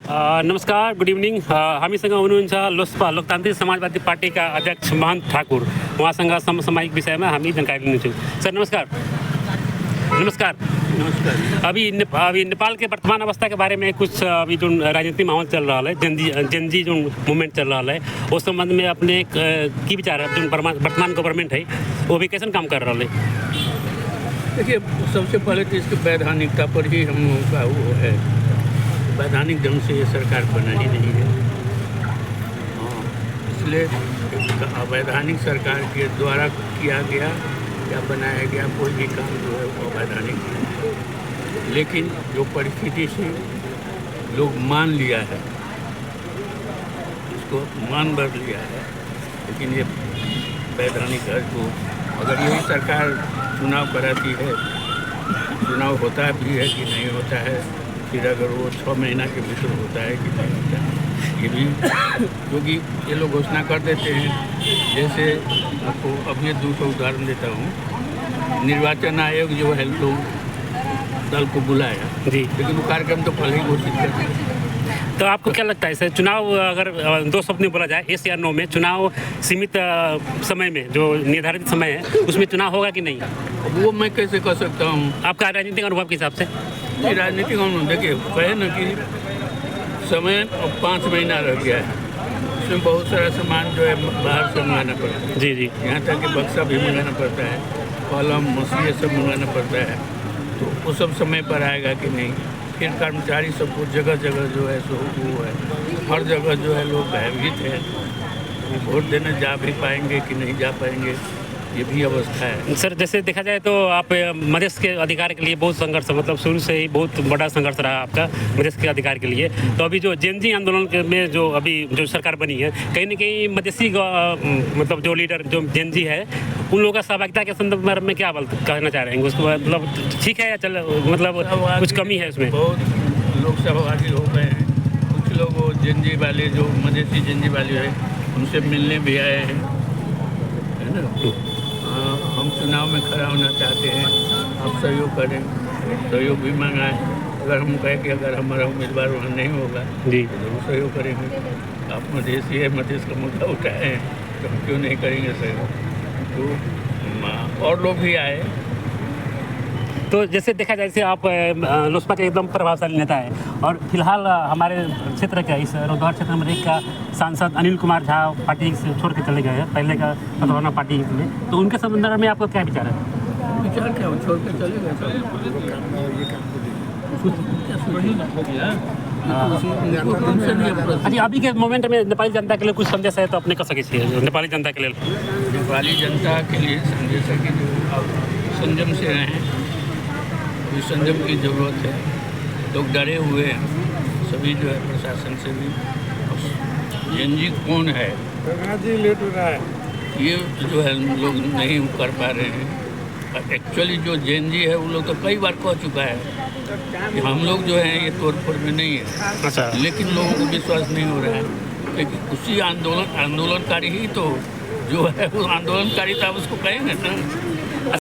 नमस्कार, good evening. हामीसँग हुनुहुन्छ लोसपा लोकतान्त्रिक समाजवादी पार्टीका अध्यक्ष महंत ठाकुर. उहाँसँग समसामयिक विषयमा हामी जानकारी लिनेछौँ. सर नमस्कार. नमस्कार. अभी नेपाल के वर्तमान अवस्था के बारे में कुछ अभी जो राजनीतिक माहौल चल रहा है, जनजी जो मूवमेंट चल रहा है, उस संबंध में अपने की विचार है? जो वर्तमान गवर्नमेंट है वो भी कैसे काम कर रहा है? देखिए, सबसे पहले तो इसकी वैधानिकता पर ही हम लोगों का वो है. वैधानिक ढंग से ये सरकार बना ही नहीं है. इसलिए अवैधानिक सरकार के द्वारा किया गया या बनाया गया कोई भी काम जो है वो अवैधानिक है. लेकिन जो परिस्थिति से लोग मान लिया है, इसको मान भर लिया है. लेकिन ये वैधानिक है. तो अगर यही सरकार चुनाव कराती है, चुनाव होता भी है कि नहीं होता है, फिर अगर वो 6 महीना के भीतर होता है कि नहीं होता है, ये भी क्योंकि ये लोग घोषणा कर देते हैं. जैसे आपको अब ये दूसरा उदाहरण देता हूँ. निर्वाचन आयोग जो है लोग दल को बुलाया जी, लेकिन वो कार्यक्रम तो पहले ही घोषित कर दिया. तो आपको क्या लगता है सर, चुनाव अगर दो शब्द में बोला जाए, यस या नो में, चुनाव सीमित समय में जो निर्धारित समय है उसमें चुनाव होगा कि नहीं? वो मैं कैसे कर सकता हूँ? आपका राजनीतिक अनुभव के हिसाब से? ये राजनीतिक अनुभव देखिए, कहे ना कि समय अब 5 महीना रह गया है. इसमें बहुत सारा सामान जो है बाहर से मंगाना पड़ता है. जी जी. यहाँ तक कि बक्सा भी मंगाना पड़ता है, कलम मसीह सब मंगाना पड़ता है. तो वो सब समय पर आएगा कि नहीं? फिर कर्मचारी सबको जगह जगह जो है सो वो है, हर जगह जो है लोग भयभीत हैं. वोट देने जा भी पाएंगे कि नहीं जा पाएंगे, ये भी अवस्था है. सर जैसे देखा जाए तो आप मधेश के अधिकार के लिए बहुत संघर्ष, मतलब शुरू से ही बहुत बड़ा संघर्ष रहा आपका मधेश के अधिकार के लिए. तो अभी जो जेनजी आंदोलन में जो अभी जो सरकार बनी है, कहीं ना कहीं मधेसी मतलब जो लीडर जो जेनजी है उन लोगों का सहभागिता के संदर्भ में क्या कहना चाह रहे हैं? उसको मतलब ठीक है या चल मतलब कुछ कमी है उसमें? बहुत लोग सहभागी हो गए हैं. कुछ लोग वो जेनजी वाले जो मधेसी जेनजी वाले हैं उनसे मिलने भी आए हैं, है ना. हम चुनाव में खड़ा होना चाहते हैं, आप सहयोग करें. सहयोग भी मांगा है. अगर हम कहें कि अगर हमारा उम्मीदवार वहाँ नहीं होगा जी तो जरूर सहयोग करेंगे. आप मधेसी है, मधेश का मुद्दा उठाए हैं तो हम क्यों नहीं करेंगे सहयोग? तो और लोग भी आए. तो जैसे देखा जाए, जैसे आप लोसपा के एकदम प्रभावशाली नेता है और फिलहाल हमारे क्षेत्र का इस रौदहट क्षेत्र में एक का सांसद अनिल कुमार झा पार्टी से छोड़ के चले गए हैं, पहले का पतवाना पार्टी में. तो उनके संबंध में आपको क्या विचार है? विचार क्या, वो छोड़ के चले गए. अच्छा, अभी के मोमेंट में नेपाली जनता के लिए कुछ संदेश है तो अपने कर सके छिए नेपाली जनता के लिए? नेपाली जनता के लिए संदेश है कि जो संयम से रहें. संयम की ज़रूरत है. लोग डरे हुए हैं सभी जो है प्रशासन से भी. जेनजी कौन है लेट हो रहा है ये जो है लोग नहीं कर पा रहे हैं. एक्चुअली जो जेनजी है वो लोग तो कई बार कह चुका है कि हम लोग जो हैं ये तोड़ फोड़ में नहीं है. अच्छा. लेकिन लोगों को विश्वास नहीं हो रहा है. लेकिन उसी आंदोलनकारी ही तो जो है वो आंदोलनकारी था उसको कहेंगे ना.